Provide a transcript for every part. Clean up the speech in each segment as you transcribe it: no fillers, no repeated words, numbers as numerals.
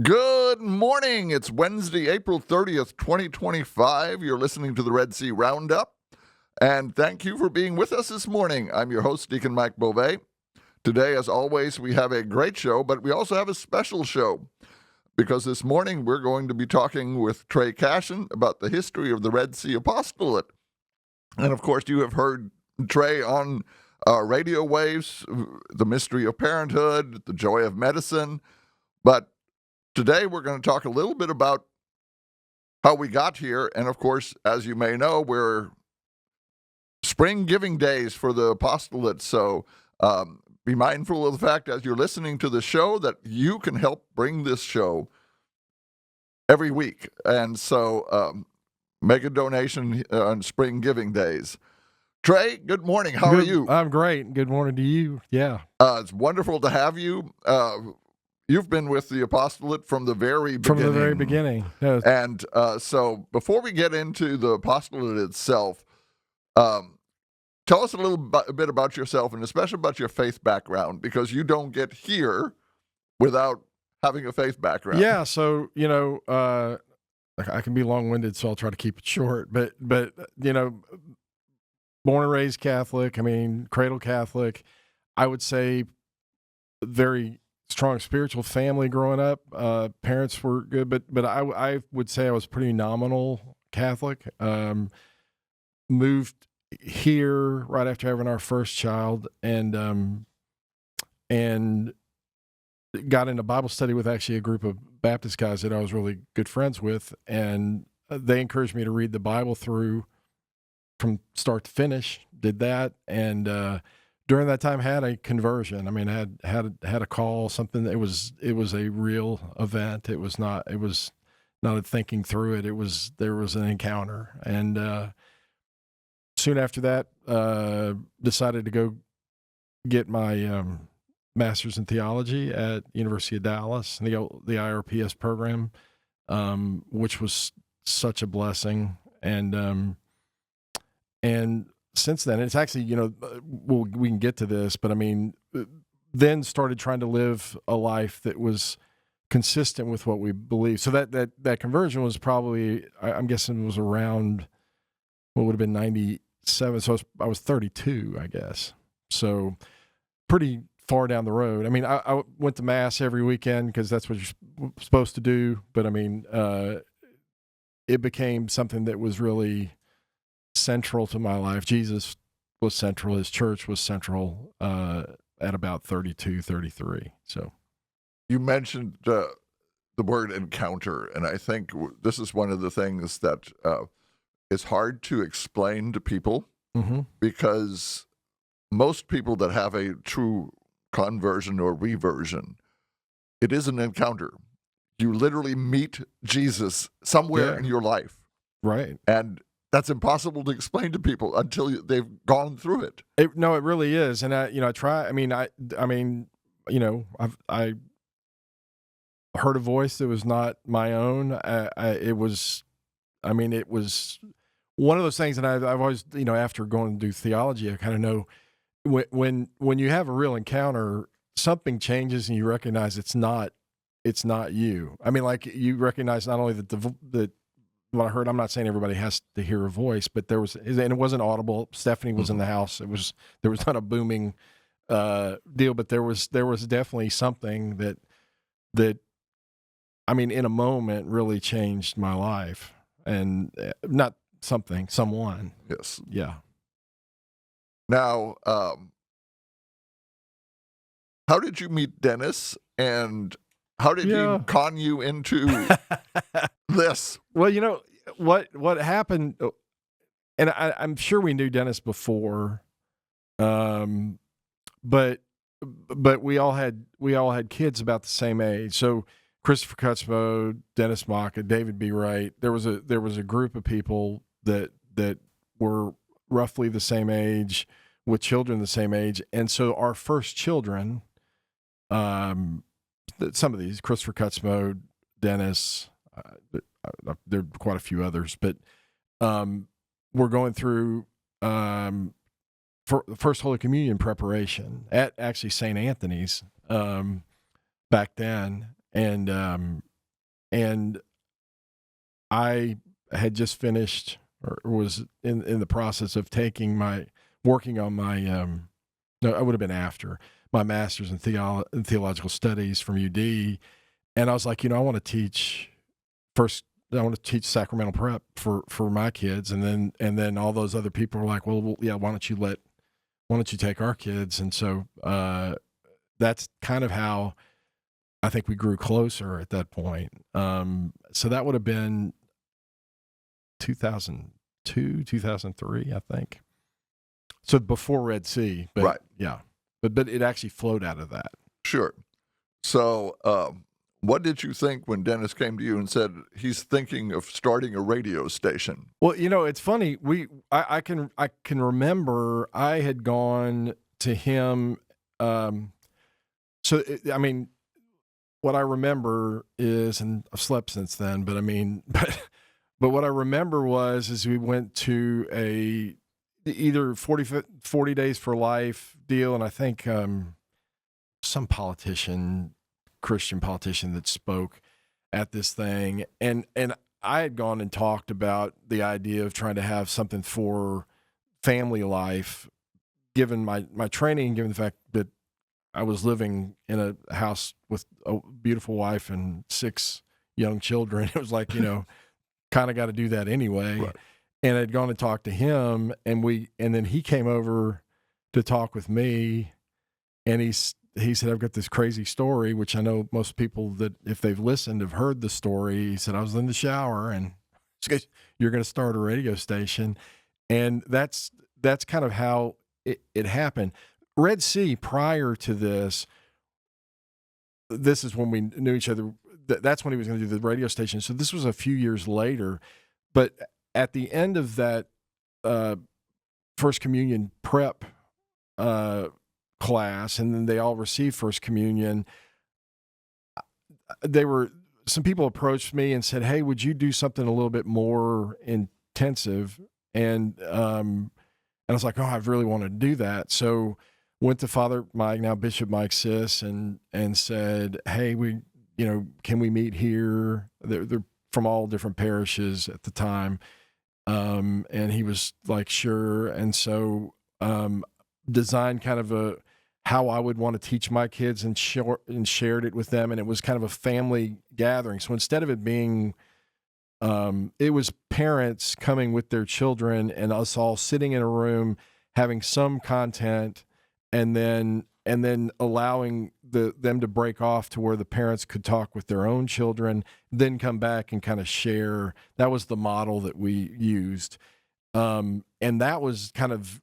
Good morning. It's Wednesday, April 30th, 2025. You're listening to the RED-C Roundup, and thank you for being with us this morning. I'm your host, Deacon Mike Beauvais. Today, as always, we have a great show, but we also have a special show because this morning we're going to be talking with Trey Cashion about the history of the RED-C Apostolate. And of course, you have heard Trey on radio waves, the Mystery of Parenthood, the Joy of Medicine, but today, we're going to talk a little bit about how we got here. And of course, as you may know, we're spring giving days for the apostolate. So be mindful of the fact as you're listening to the show that you can help bring this show every week. And so make a donation on spring giving days. Trey, good morning. How are you? I'm great. Good morning to you. Yeah. It's wonderful to have you. You've been with the apostolate from the very beginning. From the very beginning. Yeah. And so before we get into the apostolate itself, tell us a little bit about yourself and especially about your faith background, because you don't get here without having a faith background. Yeah. So, I can be long-winded, so I'll try to keep it short. But born and raised Catholic, cradle Catholic, I would say very strong spiritual family growing up. Parents were good, but I would say I was pretty nominal Catholic. Moved here right after having our first child, and got into Bible study with actually a group of Baptist guys that I was really good friends with, and they encouraged me to read the Bible through from start to finish. Did that, and during that time had a conversion. I had a call, something. It was a real event. It was not a thinking through it. There was an encounter. And soon after that, decided to go get my master's in theology at University of Dallas, the IRPS program, which was such a blessing. And since then, it's actually, we can get to this, but then started trying to live a life that was consistent with what we believe. So that conversion was probably, I'm guessing, was around what would have been 97. So I was 32, I guess. So pretty far down the road. I went to mass every weekend because that's what you're supposed to do. But it became something that was really central to my life. Jesus was central. His church was central at about 32, 33. So you mentioned the word encounter, and I think this is one of the things that is hard to explain to people, because most people that have a true conversion or reversion, it is an encounter. You literally meet Jesus somewhere in your life. Right. And that's impossible to explain to people until they've gone through it. No, it really is. And I try. I heard a voice that was not my own. It was one of those things. And I've always, after going to do theology, I kind of know when you have a real encounter, something changes and you recognize it's not you. You recognize not only that what I heard, I'm not saying everybody has to hear a voice, but and it wasn't audible. Stephanie was in the house. There was not a booming deal, but there was definitely something that in a moment really changed my life, and not something, someone. Yes. Yeah. Now, how did you meet Dennis, and how did he con you into this? Well, what happened, and I'm sure we knew Dennis before, but we all had kids about the same age. So Christopher Cutsmo, Dennis Maka, David B. Wright. There was a group of people that were roughly the same age, with children the same age, and so our first children, some of these, Christopher Cutsmo, Dennis, there are quite a few others, but we're going through for the first Holy Communion preparation at actually St. Anthony's back then, and I had just finished or was in the process of working on my no, I would have been after my master's in theological studies from UD, and I was like, I want to teach sacramental prep for my kids, and then all those other people were like, well, yeah, why don't you take our kids? And so that's kind of how I think we grew closer at that point. So that would have been 2002, 2003, I think. So before RED-C, but Right. yeah, but it actually flowed out of that. Sure. So, what did you think when Dennis came to you and said he's thinking of starting a radio station? Well, it's funny. I can remember I had gone to him. What I remember is, and I've slept since then, but but what I remember is we went to either 40 Days for Life deal, and I think some Christian politician that spoke at this thing, and I had gone and talked about the idea of trying to have something for family life, given my training, given the fact that I was living in a house with a beautiful wife and 6 young children. It was like, kind of got to do that anyway. Right. And I'd gone and talked to him, and then he came over to talk with me, and he said, I've got this crazy story, which I know most people that if they've listened have heard the story. He said, I was in the shower and you're going to start a radio station. And that's kind of how it happened. RED-C, prior to this is when we knew each other. That's when he was going to do the radio station. So this was a few years later. But at the end of that First Communion prep class, and then they all received First Communion, some people approached me and said, hey, would you do something a little bit more intensive? And I was like, oh, I really want to do that. So went to Father Mike, now Bishop Mike Sis, and said, hey, can we meet here? They're from all different parishes at the time. And he was like, sure. And so designed kind of how I would want to teach my kids and shared it with them. And it was kind of a family gathering. So instead of it being, it was parents coming with their children and us all sitting in a room having some content, and then allowing them to break off to where the parents could talk with their own children, then come back and kind of share. That was the model that we used. And that was kind of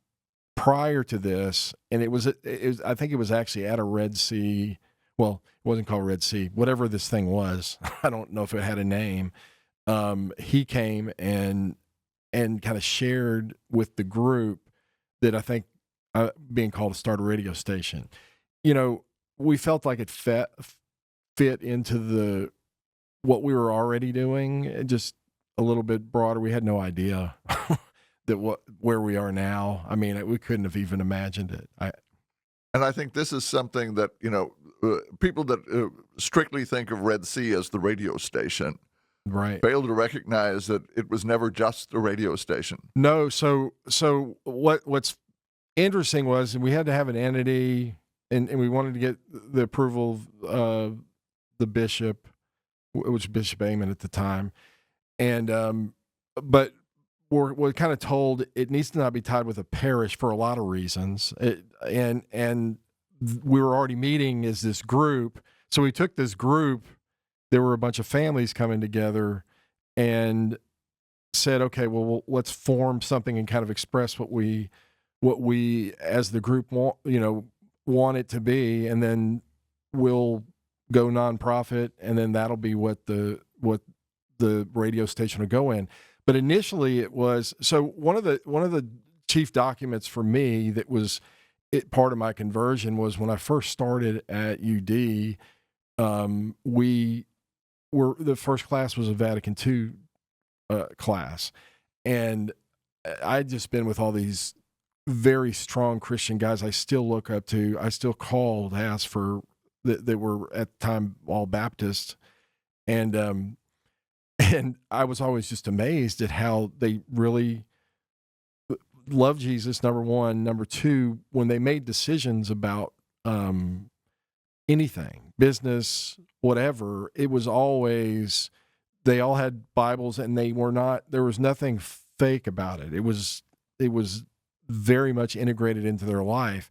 prior to this. And it was I think it was actually at a RED-C. Well, it wasn't called RED-C, whatever this thing was. I don't know if it had a name. He came and kind of shared with the group that I think being called to start a radio station. We felt like it fit into what we were already doing, just a little bit broader. We had no idea where we are now. I mean, we couldn't have even imagined it. And I think this is something that, people that strictly think of RED-C as the radio station, right, fail to recognize that it was never just a radio station. No. So what's interesting was we had to have an entity, and we wanted to get the approval of the bishop, which was Bishop Amon at the time. And, but we're kind of told it needs to not be tied with a parish for a lot of reasons. And we were already meeting as this group. So we took this group, there were a bunch of families coming together, and said, okay, well, let's form something and kind of express what we as the group want it to be, and then we'll go nonprofit, and then that'll be what the radio station will go in. But initially it was, so one of the chief documents for me that was part of my conversion was when I first started at UD, the first class was a Vatican II class, and I'd just been with all these very strong Christian guys I still look up to. I still call to ask for that were at the time all Baptist, and and I was always just amazed at how they really loved Jesus. Number one, number two, when they made decisions about anything, business, whatever, it was always, they all had Bibles, and they were not, there was nothing fake about it. It was very much integrated into their life.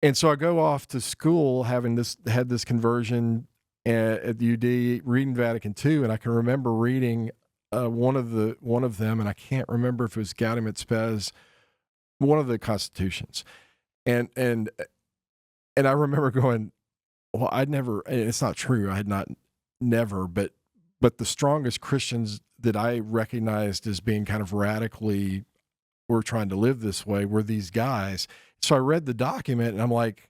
And so I go off to school had this conversion at the UD, reading Vatican II, and I can remember reading one of them, and I can't remember if it was Gaudium et Spes, one of the constitutions, and I remember going, well, I'd never, and it's not true, I had not never, but the strongest Christians that I recognized as being kind of radically, we're trying to live this way, were these guys. So I read the document, and I'm like,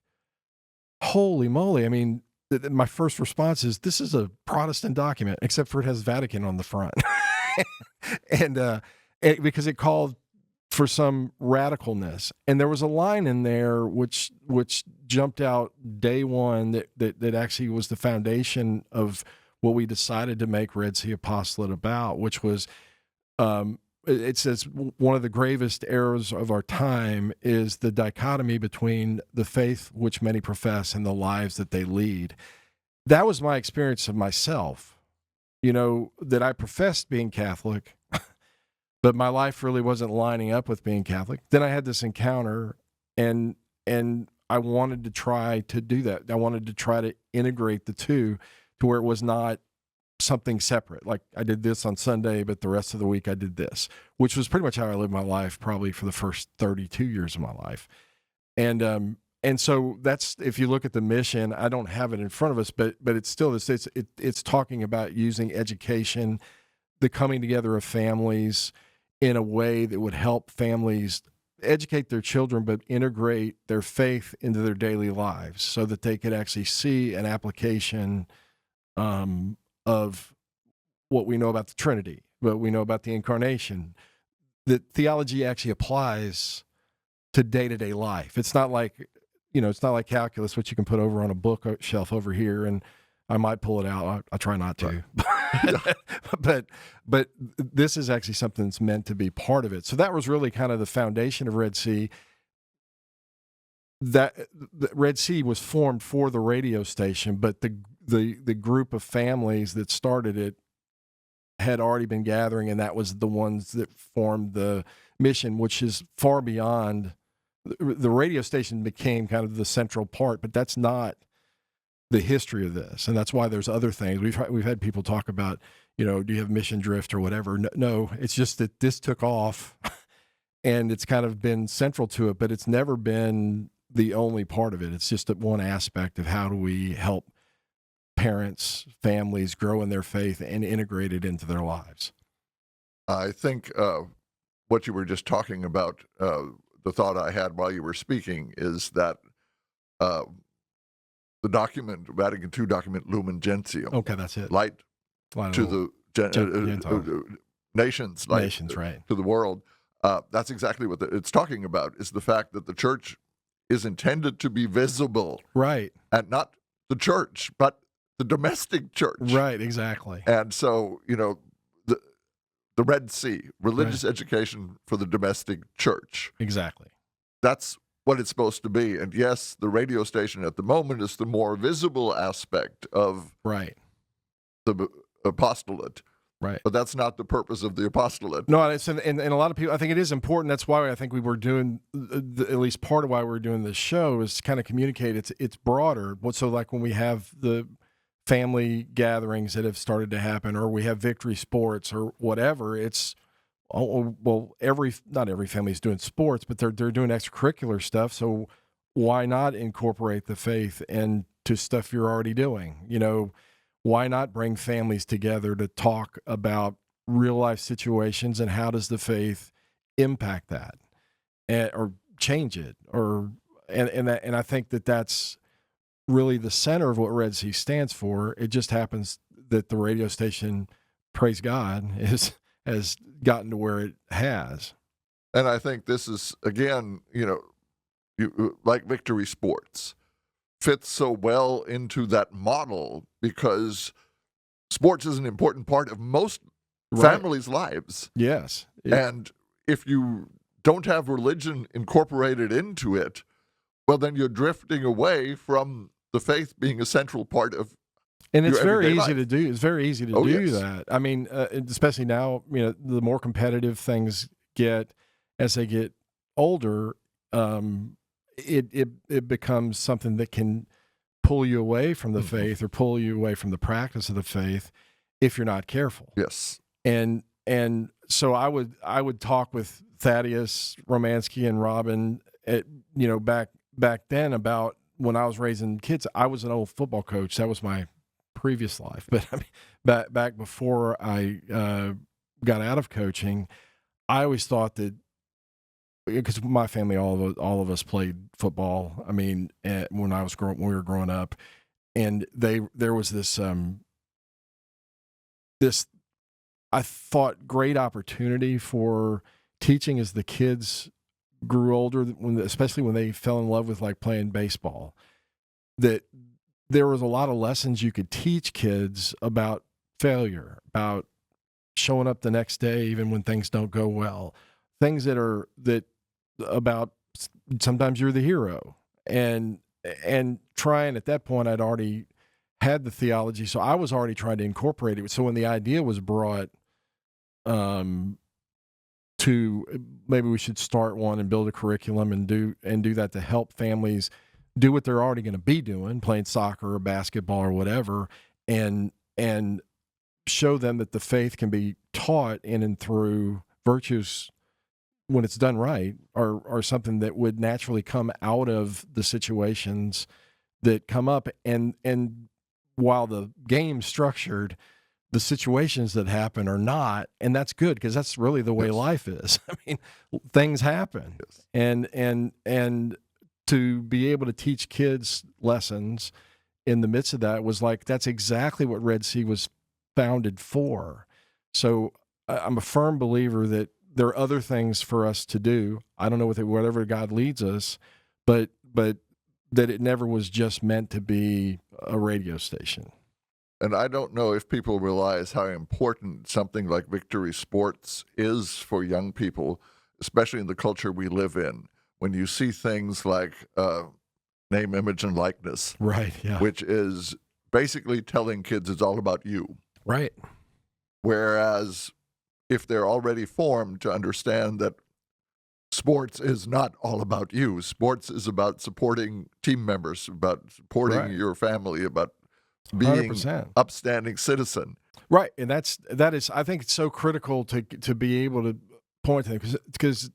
holy moly. I mean, my first response is, this is a Protestant document, except for it has Vatican on the front. and because it called for some radicalness. And there was a line in there which jumped out day one that actually was the foundation of what we decided to make RED-C Apostolate about, which was, it says, one of the gravest errors of our time is the dichotomy between the faith which many profess and the lives that they lead. That was my experience of myself, that I professed being Catholic, but my life really wasn't lining up with being Catholic. Then I had this encounter, and I wanted to try to do that. I wanted to try to integrate the two to where it was not something separate. Like, I did this on Sunday, but the rest of the week I did this, which was pretty much how I lived my life probably for the first 32 years of my life. And so that's, if you look at the mission, I don't have it in front of us, but it's still this. It's talking about using education, the coming together of families in a way that would help families educate their children, but integrate their faith into their daily lives so that they could actually see an application of what we know about the Trinity, what we know about the Incarnation. That theology actually applies to day-to-day life. It's not like, it's not like calculus, which you can put over on a bookshelf over here, and I might pull it out. I try not to. Right. but this is actually something that's meant to be part of it. So that was really kind of the foundation of RED-C. That the RED-C was formed for the radio station, but the group of families that started it had already been gathering, and that was the ones that formed the mission, which is far beyond. The radio station became kind of the central part, but that's not the history of this, and that's why there's other things. We've had people talk about, do you have mission drift or whatever? No, it's just that this took off, and it's kind of been central to it, but it's never been the only part of it. It's just one aspect of how do we help parents, families grow in their faith and integrate it into their lives. I think what you were just talking about, the thought I had while you were speaking, is that the document, Vatican II document, Lumen Gentium. Okay, that's it. Light to the nations, light nations, right, to the world. That's exactly what it's talking about, is the fact that the church is intended to be visible. Right. And not the church, but the domestic church. Right, exactly. And so, the RED-C, religious education for the domestic church. Exactly. That's what it's supposed to be. And yes, the radio station at the moment is the more visible aspect of the apostolate. Right. But that's not the purpose of the apostolate. No, and a lot of people, I think it is important. That's why I think we were doing, at least part of why we're doing this show is to kind of communicate. It's broader. So like when we have the family gatherings that have started to happen, or we have victory sports or whatever, it's, well, not every family is doing sports, but they're doing extracurricular stuff. So why not incorporate the faith into stuff you're already doing? Why not bring families together to talk about real life situations, and how does the faith impact that, or change it, and I think that's really the center of what RED-C stands for. It just happens that the radio station, praise God, has gotten to where it has. And I think this is, again, like victory sports. fits so well into that model because sports is an important part of most families' lives. Yes. And if you don't have religion incorporated into it, well, then you're drifting away from the faith being a central part of and it's your very everyday easy life. to do. It's very easy to Oh, do yes. that. I mean, especially now, the more competitive things get as they get older, it becomes something that can pull you away from the faith or pull you away from the practice of the faith if you're not careful. Yes. And so I would talk with Thaddeus, Romansky, and Robin back then about when I was raising kids. I was an old football coach. That was my previous life. But I mean, back before I got out of coaching, I always thought that, because my family, all of us played football. I mean, when we were growing up, and there was this I thought great opportunity for teaching as the kids grew older, especially when they fell in love with like playing baseball, that there was a lot of lessons you could teach kids about failure, about showing up the next day even when things don't go well, things about sometimes you're the hero, and trying at that point, I'd already had the theology, so I was already trying to incorporate it. So when the idea was brought to maybe we should start one and build a curriculum and do that to help families do what they're already going to be doing, playing soccer or basketball or whatever, and show them that the faith can be taught in and through virtues when it's done right, are something that would naturally come out of the situations that come up. And while the game's structured, the situations that happen are not, and that's good, because that's really the way Yes. life is. I mean, things happen. Yes. And to be able to teach kids lessons in the midst of that was like, that's exactly what RED-C was founded for. So I'm a firm believer that there are other things for us to do. I don't know whatever God leads us, but that it never was just meant to be a radio station. And I don't know if people realize how important something like Victory Sports is for young people, especially in the culture we live in. When you see things like name, image, and likeness, Right, yeah. which is basically telling kids it's all about you. Right. Whereas if they're already formed to understand that sports is not all about you, sports is about supporting team members, about supporting Right. your family, about being 100%. upstanding citizen. Right, and that is, I think it's so critical to be able to point to them, because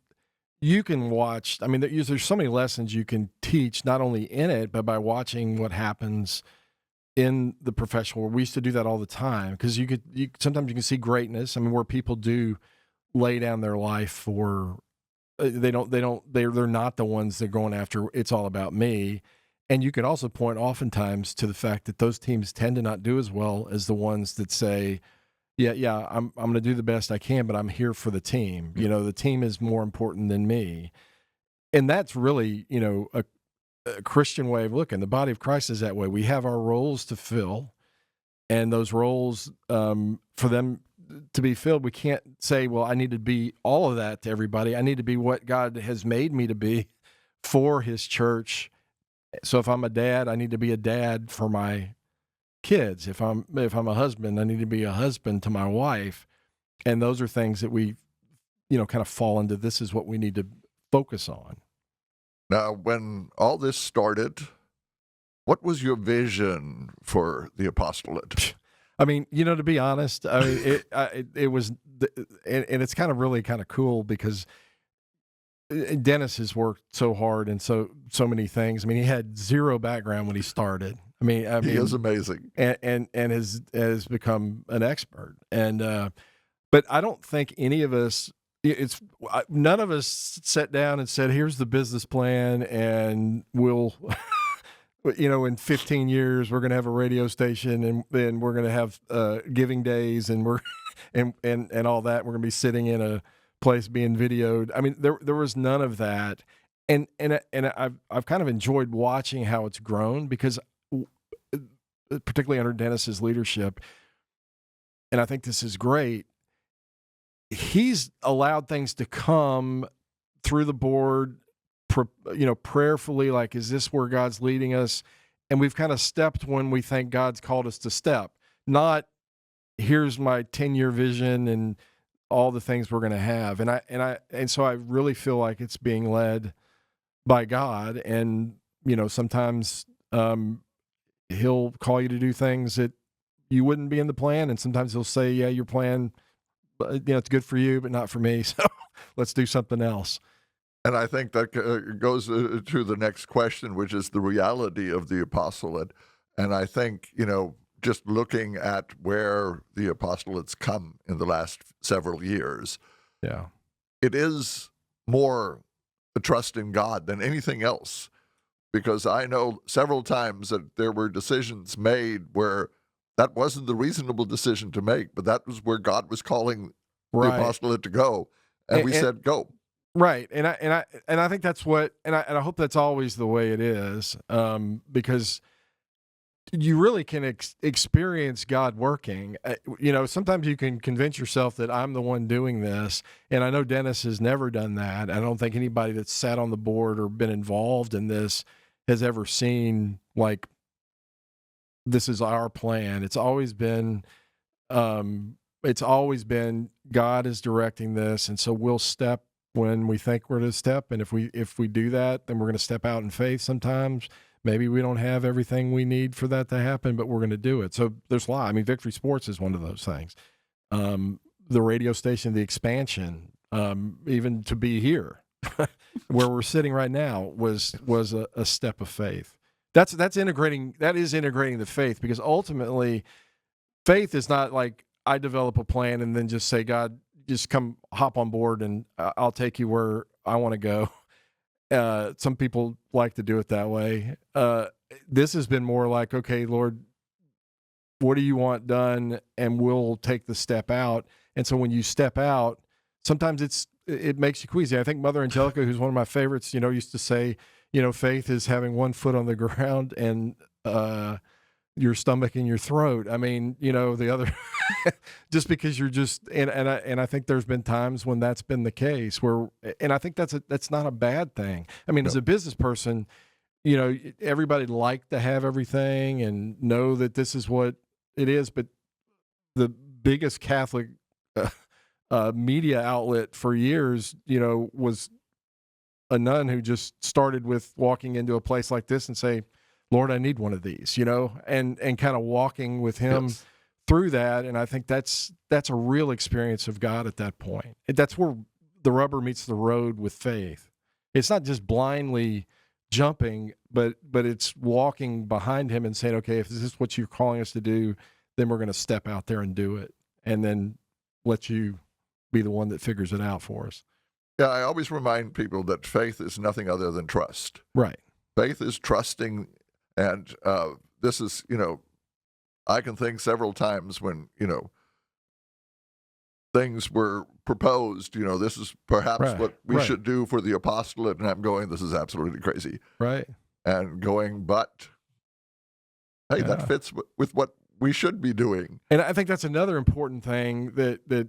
you can watch. I mean, there's so many lessons you can teach, not only in it, but by watching what happens in the professional world. We used to do that all the time, because sometimes you can see greatness. I mean, where people do lay down their life for, they're not the ones that are going after, it's all about me. And you can also point oftentimes to the fact that those teams tend to not do as well as the ones that say, yeah, I'm going to do the best I can, but I'm here for the team. The team is more important than me. And that's really, a Christian way of looking. The body of Christ is that way. We have our roles to fill, and those roles, for them to be filled, we can't say, well, I need to be all of that to everybody. I need to be what God has made me to be for his church. So if I'm a dad, I need to be a dad for my kids. If I'm a husband, I need to be a husband to my wife. And those are things that we, kind of fall into. This is what we need to focus on. Now, when all this started, what was your vision for the apostolate? I mean, to be honest, I mean, it was, and it's kind of really kind of cool, because Dennis has worked so hard and so many things. I mean, he had zero background when he started. I mean, He is amazing, and has become an expert. And but I don't think any of us. None of us sat down and said, "Here's the business plan, and we'll." In 15 years, we're going to have a radio station, and then we're going to have giving days, and we're and all that. We're going to be sitting in a place being videoed. I mean, there was none of that. and I've kind of enjoyed watching how it's grown because, particularly under Dennis's leadership, and I think this is great. He's allowed things to come through the board, prayerfully, like, is this where God's leading us? And we've kind of stepped when we think God's called us to step. Not, here's my 10-year vision and all the things we're going to have. And so I really feel like it's being led by God. And, sometimes he'll call you to do things that you wouldn't be in the plan. And sometimes he'll say, yeah, your plan, it's good for you, but not for me. So let's do something else. And I think that goes to the next question, which is the reality of the apostolate. And I think, just looking at where the apostolates come in the last several years, yeah, it is more a trust in God than anything else. Because I know several times that there were decisions made where that wasn't the reasonable decision to make, but that was where God was calling the apostolate to go. And we said, go. Right. And I think that's what, and I hope that's always the way it is, because you really can experience God working. Sometimes you can convince yourself that I'm the one doing this. And I know Dennis has never done that. I don't think anybody that's sat on the board or been involved in this has ever seen, like, this is our plan. It's always been God is directing this. And so we'll step when we think we're to step. And if we do that, then we're going to step out in faith sometimes. Maybe we don't have everything we need for that to happen, but we're going to do it. So there's a lot. I mean, Victory Sports is one of those things. The radio station, the expansion, even to be here where we're sitting right now was a step of faith. That is integrating the faith, because ultimately faith is not like I develop a plan and then just say, God, just come hop on board and I'll take you where I want to go. Some people like to do it that way. This has been more like, okay, Lord, what do you want done? And we'll take the step out. And so when you step out, sometimes it makes you queasy. I think Mother Angelica, who's one of my favorites, used to say, faith is having one foot on the ground and your stomach in your throat. I mean, the other, just because you're just, and I think there's been times when that's been the case where, and I think that's not a bad thing. I mean, As a business person, everybody'd like to have everything and know that this is what it is, but the biggest Catholic media outlet for years, was a nun who just started with walking into a place like this and say, Lord, I need one of these, and kind of walking with him through that. And I think that's a real experience of God at that point. That's where the rubber meets the road with faith. It's not just blindly jumping, but it's walking behind him and saying, okay, if this is what you're calling us to do, then we're going to step out there and do it, and then let you be the one that figures it out for us. Yeah, I always remind people that faith is nothing other than trust. Right. Faith is trusting. And this is, I can think several times when, things were proposed, this is perhaps what we should do for the apostolate. And I'm going, this is absolutely crazy. Right. And going, but, hey, that fits with what we should be doing. And I think that's another important thing that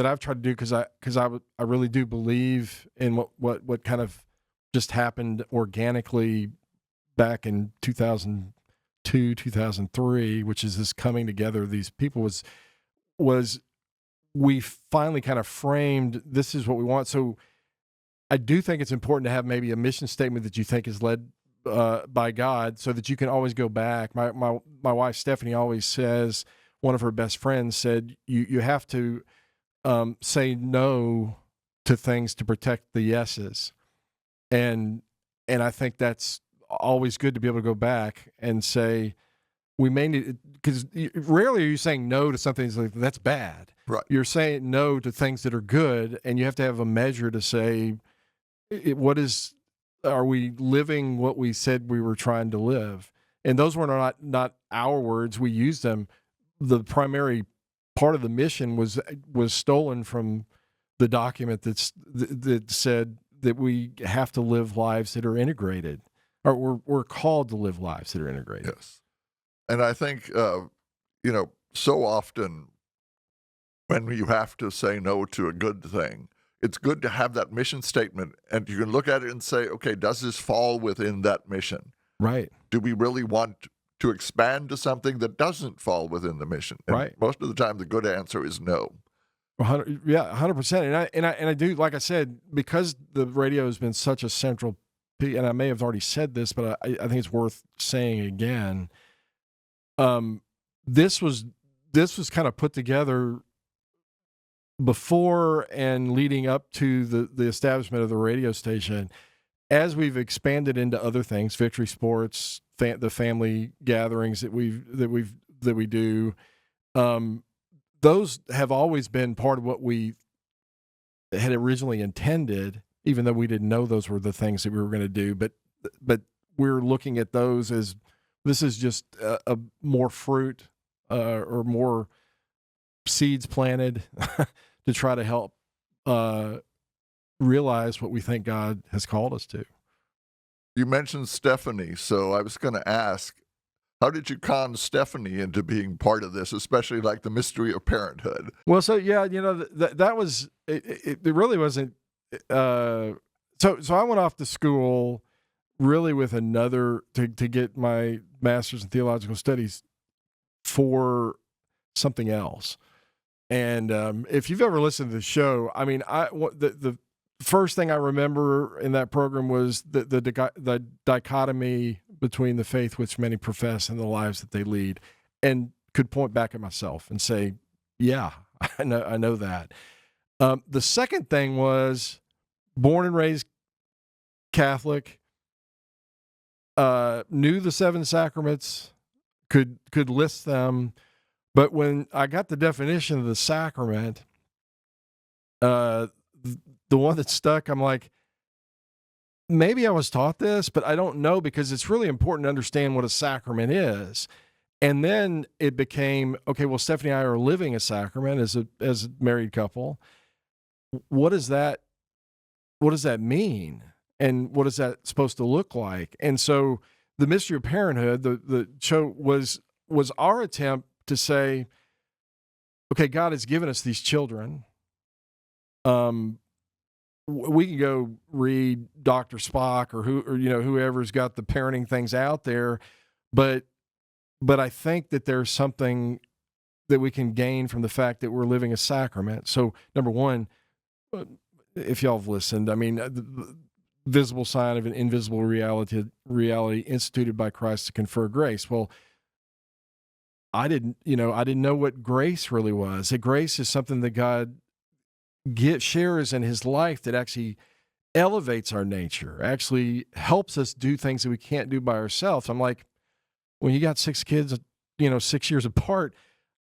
I've tried to do, because I really do believe in what kind of just happened organically back in 2002, 2003, which is this coming together of these people, was we finally kind of framed, this is what we want. So I do think it's important to have maybe a mission statement that you think is led by God, so that you can always go back. My wife, Stephanie, always says, one of her best friends said, you have to say no to things to protect the yeses. And I think that's always good to be able to go back and say, we may need, because rarely are you saying no to something that's bad. Right. You're saying no to things that are good, and you have to have a measure to say, are we living what we said we were trying to live? And those were not our words. We used them. The primary part of the mission was stolen from the document that said that we have to live lives that are integrated, or we're called to live lives that are integrated. Yes. And I think, so often when you have to say no to a good thing, it's good to have that mission statement, and you can look at it and say, okay, does this fall within that mission? Right. Do we really want to expand to something that doesn't fall within the mission? And Right. most of the time, the good answer is no. 100%. And I do, like I said, because the radio has been such a central piece, and I may have already said this, but I think it's worth saying again. This was kind of put together before and leading up to the establishment of the radio station. As we've expanded into other things, Victory Sports, the family gatherings that we do, those have always been part of what we had originally intended, even though we didn't know those were the things that we were going to do. But we're looking at those as this is just a more fruit or more seeds planted to try to help realize what we think God has called us to. You mentioned Stephanie, so I was going to ask, how did you con Stephanie into being part of this, especially like the Mystery of Parenthood? Well, so yeah, that was it really wasn't. So I went off to school really with another to get my master's in theological studies for something else. And if you've ever listened to the show, I mean, the first thing I remember in that program was the dichotomy between the faith which many profess and the lives that they lead, and could point back at myself and say, yeah, I know that. The second thing was born and raised Catholic, knew the 7 sacraments, could list them. But when I got the definition of the sacrament, the one that stuck, I'm like, maybe I was taught this, but I don't know, because it's really important to understand what a sacrament is. And then it became, okay, well, Stephanie and I are living a sacrament as a married couple. What does that mean? And what is that supposed to look like? And so the Mystery of Parenthood, the show was our attempt to say, okay, God has given us these children. We can go read Dr. Spock or whoever's got the parenting things out there, but I think that there's something that we can gain from the fact that we're living a sacrament. So number one, if y'all have listened, I mean, the visible sign of an invisible reality instituted by Christ to confer grace. Well, I didn't know what grace really was. That grace is something that God shares in his life that actually elevates our nature, actually helps us do things that we can't do by ourselves. I'm like, when you got 6 kids, 6 years apart,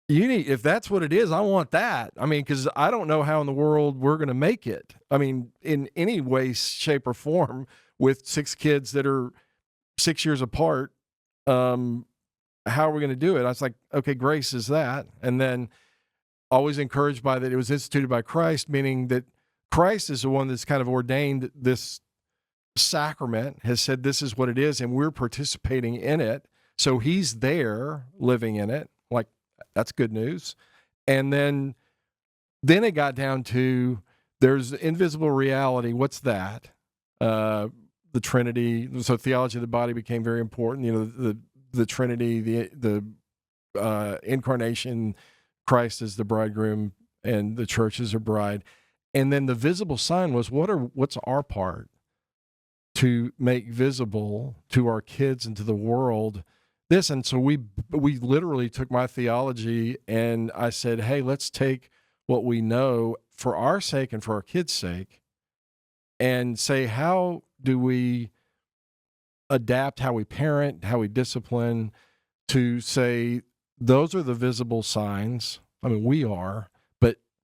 if that's what it is, I want that. I mean, because I don't know how in the world we're going to make it. I mean, in any way, shape, or form, with 6 kids that are 6 years apart, how are we going to do it? I was like, okay, grace is that. And then always encouraged by that it was instituted by Christ, meaning that Christ is the one that's kind of ordained this sacrament, has said this is what it is, and we're participating in it. So he's there living in it. Like, that's good news. And then it got down to there's invisible reality. What's that? The Trinity. So theology of the body became very important. The Trinity, the incarnation, Christ is the bridegroom and the church is a bride. And then the visible sign was what's our part to make visible to our kids and to the world this. And so we literally took my theology and I said, hey, let's take what we know for our sake and for our kids' sake and say, how do we adapt how we parent, how we discipline, to say those are the visible signs. I mean, we are,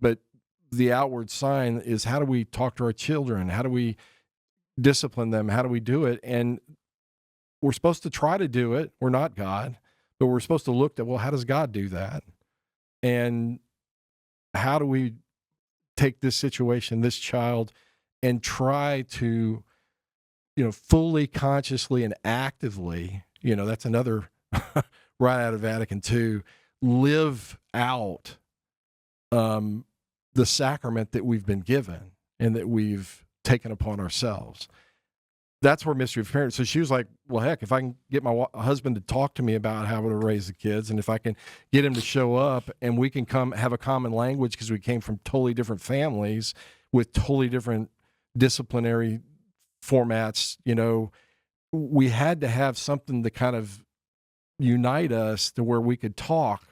but the outward sign is, how do we talk to our children? How do we discipline them? How do we do it? And we're supposed to try to do it. We're not God, but we're supposed to look at, well, how does God do that? And how do we take this situation, this child, and try to, fully, consciously, and actively, that's another right out of Vatican II, live out the sacrament that we've been given and that we've taken upon ourselves. That's where Mystery of Parenthood. So she was like, well, heck, if I can get my husband to talk to me about how to raise the kids, and if I can get him to show up and we can come have a common language because we came from totally different families with totally different disciplinary formats, we had to have something to kind of unite us to where we could talk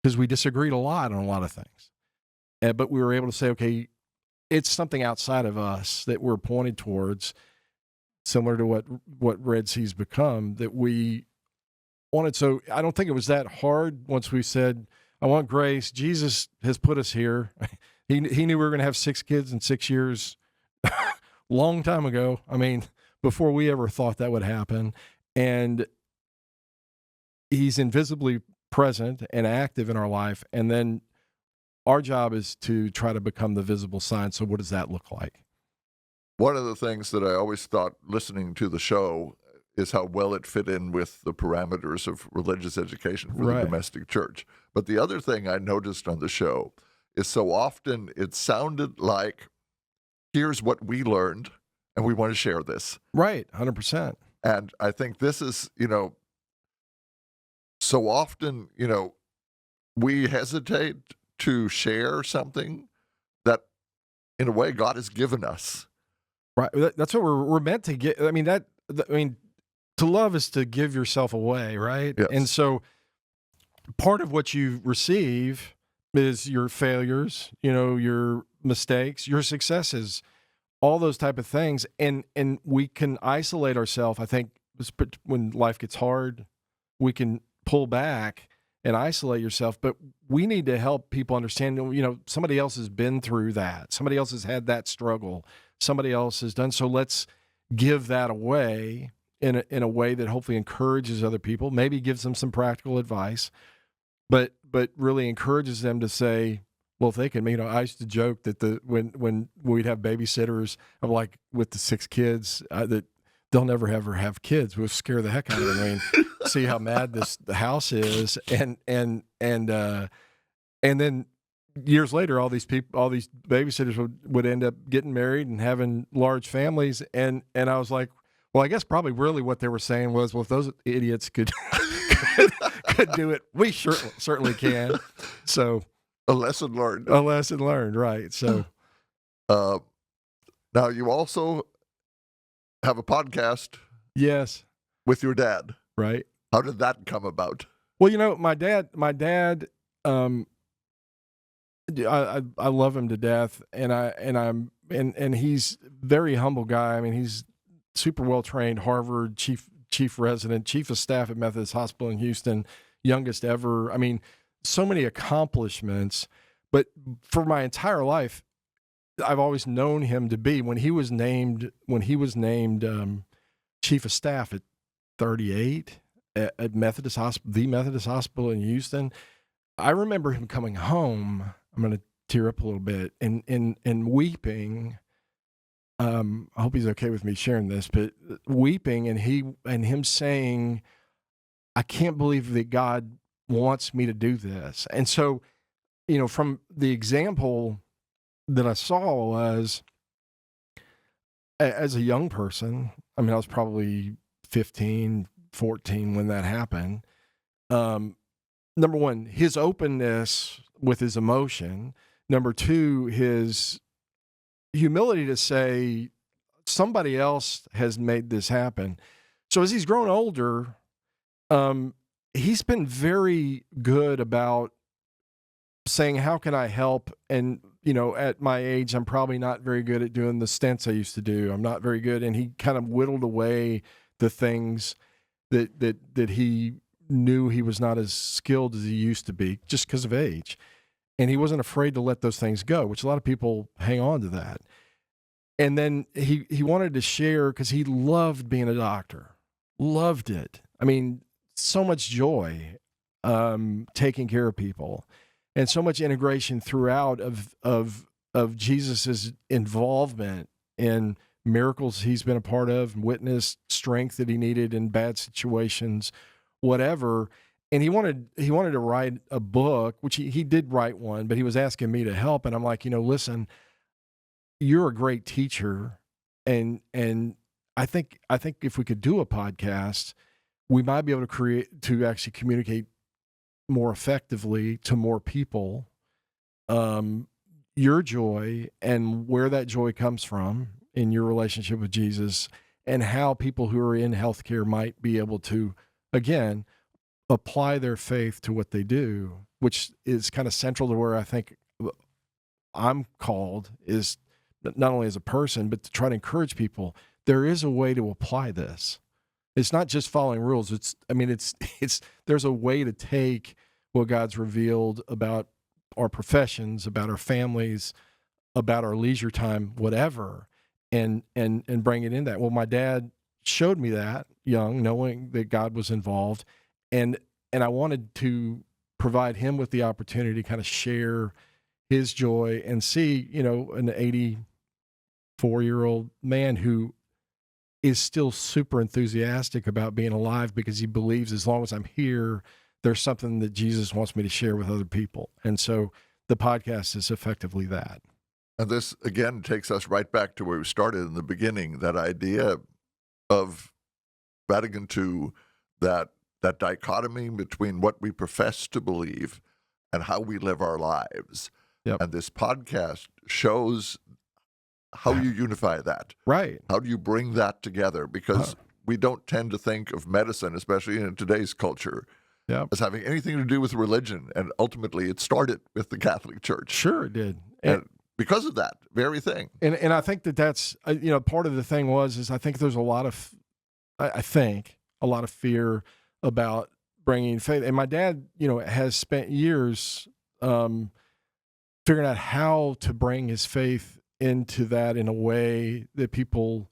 because we disagreed a lot on a lot of things. But we were able to say, okay, it's something outside of us that we're pointed towards, similar to what RED-C's become, that we wanted. So I don't think it was that hard once we said, I want grace. Jesus has put us here. He knew we were going to have 6 kids in 6 years, long time ago. I mean, before we ever thought that would happen. And he's invisibly present and active in our life. And then our job is to try to become the visible sign. So what does that look like? One of the things that I always thought listening to the show is how well it fit in with the parameters of religious education for the domestic church. But the other thing I noticed on the show is so often it sounded like, here's what we learned, and we want to share this. Right, 100%. And I think this is, so often, we hesitate to share something that, in a way, God has given us. Right. That's what we're meant to get. I mean, to love is to give yourself away, right? Yes. And so part of what you receive is your failures, your mistakes, your successes, all those type of things. And we can isolate ourselves. I think when life gets hard, we can pull back and isolate yourself. But we need to help people understand, somebody else has been through that. Somebody else has had that struggle. Somebody else has done. So let's give that away in a way that hopefully encourages other people, maybe gives them some practical advice, but really encourages them to say, well, if they can, I used to joke that when we'd have babysitters, I'm like, with the 6 kids, that they'll never ever have kids. We'll scare the heck out of them. I mean, see how mad the house is. And then years later, all these babysitters would end up getting married and having large families. And I was like, well, I guess probably really what they were saying was, well, if those idiots could do it, we certainly can. So a lesson learned. Right. So now you also have a podcast. Yes. With your dad. Right. How did that come about? Well, my dad, I love him to death, and he's a very humble guy. I mean, he's super well trained, Harvard chief resident, chief of staff at Methodist Hospital in Houston, youngest ever. I mean, so many accomplishments. But for my entire life, I've always known him to be, when he was named chief of staff at 38 at Methodist Hospital, the Methodist Hospital in Houston. I remember him coming home. I'm going to tear up a little bit and weeping. I hope he's okay with me sharing this, but weeping and him saying, I can't believe that God wants me to do this. And so, from the example that I saw was, as a young person, I mean, I was probably 15, 14 when that happened. Number one, his openness with his emotion. Number two, his humility to say, somebody else has made this happen. So as he's grown older, he's been very good about saying, how can I help? And, at my age, I'm probably not very good at doing the stints I used to do. I'm not very good. And he kind of whittled away the things that he knew he was not as skilled as he used to be just because of age. And he wasn't afraid to let those things go, which a lot of people hang on to that. And then he wanted to share, because he loved being a doctor, loved it. I mean, so much joy taking care of people, and so much integration throughout of Jesus's involvement in miracles he's been a part of, witnessed strength that he needed in bad situations, whatever. And he wanted to write a book, which he did write one, but he was asking me to help. And I'm like, listen, you're a great teacher. And I think if we could do a podcast, we might be able to actually communicate more effectively to more people, your joy and where that joy comes from in your relationship with Jesus, and how people who are in healthcare might be able to, again, apply their faith to what they do, which is kind of central to where I think I'm called, is not only as a person, but to try to encourage people. There is a way to apply this. It's not just following rules. There's a way to take what God's revealed about our professions, about our families, about our leisure time, whatever, and bring it in that. Well, my dad showed me that young, knowing that God was involved, and I wanted to provide him with the opportunity to kind of share his joy and see, an 84-year-old man who is still super enthusiastic about being alive because he believes as long as I'm here, there's something that Jesus wants me to share with other people. And so the podcast is effectively that. And this, again, takes us right back to where we started in the beginning, that idea of Vatican II, that dichotomy between what we profess to believe and how we live our lives. Yep. And this podcast shows how you unify that. Right. How do you bring that together? Because we don't tend to think of medicine, especially in today's culture, as having anything to do with religion. And ultimately, it started with the Catholic Church. Sure, it did. And because of that very thing. And I think that's, part of the thing is I think there's a lot of fear about bringing faith. And my dad, has spent years figuring out how to bring his faith into that in a way that people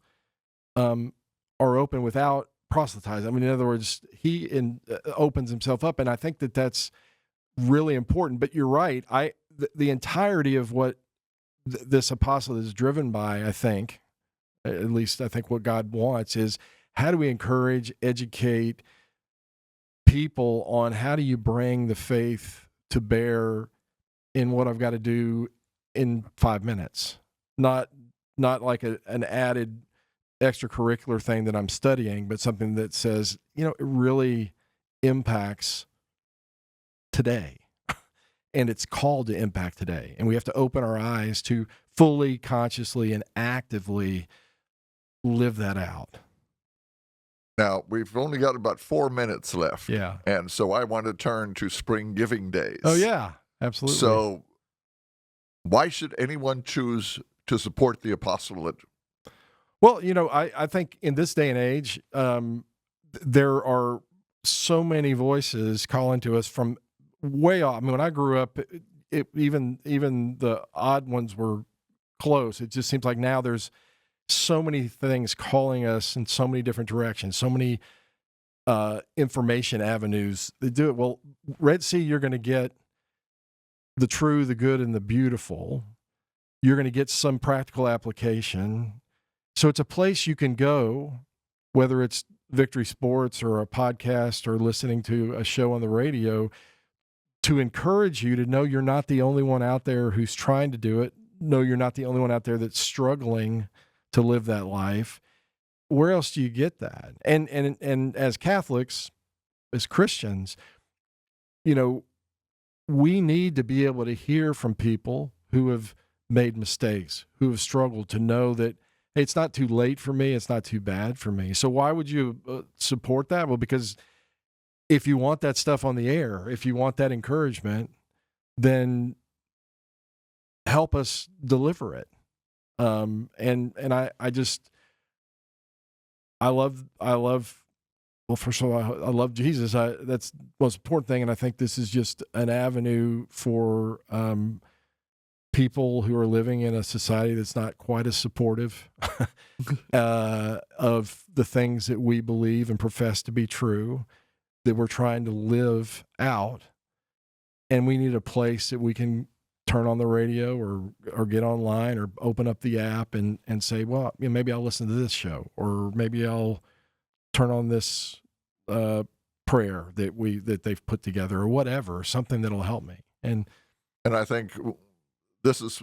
are open without proselytizing. I mean, in other words, he opens himself up, and I think that that's really important. But you're right. The entirety of what this apostolate is driven by, I think, at least I think what God wants, is how do we encourage, educate people on how do you bring the faith to bear in what I've got to do in 5 minutes. Not like an added extracurricular thing that I'm studying, but something that says, it really impacts today. And it's called to impact today. And we have to open our eyes to fully, consciously, and actively live that out. Now, we've only got about 4 minutes left. Yeah. And so I want to turn to Spring Giving Days. Oh, yeah, absolutely. So why should anyone choose to support the apostolate? Well, I think in this day and age, there are so many voices calling to us from way off. I mean, when I grew up, even the odd ones were close. It just seems like now there's so many things calling us in so many different directions, so many information avenues that do it. Well, RED-C, you're going to get the true, the good, and the beautiful. You're going to get some practical application. So it's a place you can go, whether it's Victory Sports or a podcast or listening to a show on the radio, to encourage you to know you're not the only one out there who's trying to do it. No, you're not the only one out there that's struggling to live that life. Where else do you get that? And as Catholics, as Christians, we need to be able to hear from people who have made mistakes, who have struggled, to know that, hey, it's not too late for me, it's not too bad for me. So why would you support that? Well, because if you want that stuff on the air, if you want that encouragement, then help us deliver it. And I love, well, first of all, I love Jesus. That's the most important thing. And I think this is just an avenue for people who are living in a society that's not quite as supportive of the things that we believe and profess to be true, that we're trying to live out. And we need a place that we can turn on the radio or get online or open up the app and say, well, maybe I'll listen to this show, or maybe I'll turn on this prayer that they've put together, or whatever, something that'll help me. And I think this is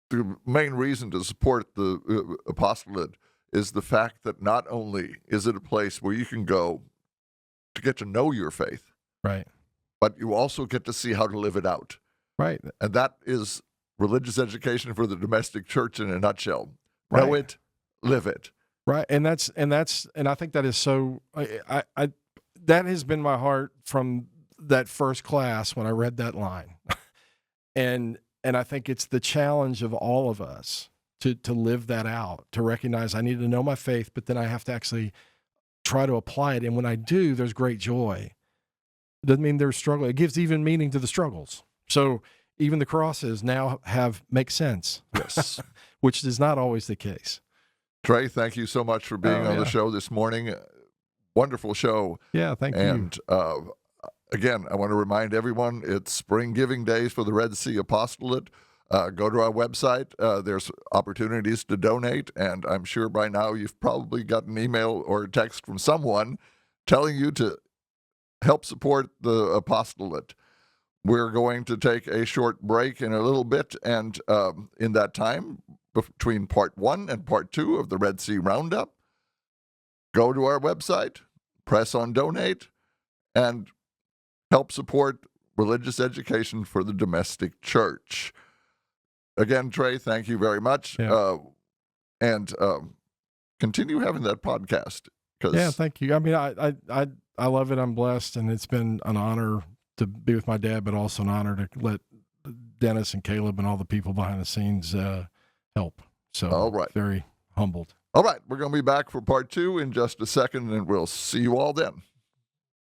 the main reason to support the apostolate is the fact that not only is it a place where you can go to get to know your faith, right, but you also get to see how to live it out. Right. And that is religious education for the domestic church in a nutshell. Right. Know it, live it. Right. And I think that is so, I that has been my heart from that first class when I read that line. and I think it's the challenge of all of us to live that out, to recognize I need to know my faith, but then I have to actually try to apply it. And when I do, there's great joy. It doesn't mean there's struggle. It gives even meaning to the struggles. So even the crosses now make sense. Yes. Which is not always the case. Trey, thank you so much for being on the show this morning. Wonderful show. Yeah, thank you. And again, I want to remind everyone, it's Spring Giving Days for the RED-C Apostolate. Go to our website. There's opportunities to donate, and I'm sure by now you've probably got an email or a text from someone telling you to help support the apostolate. We're going to take a short break in a little bit, and in that time, between part 1 and part 2 of the RED-C Roundup, go to our website, press on donate, and help support religious education for the domestic church. Again, Trey, thank you very much. Yeah. And continue having that podcast. Yeah, thank you. I mean, I love it. I'm blessed, and it's been an honor to be with my dad, but also an honor to let Dennis and Caleb and all the people behind the scenes help. So all right. Very humbled. All right. We're going to be back for part 2 in just a second, and we'll see you all then.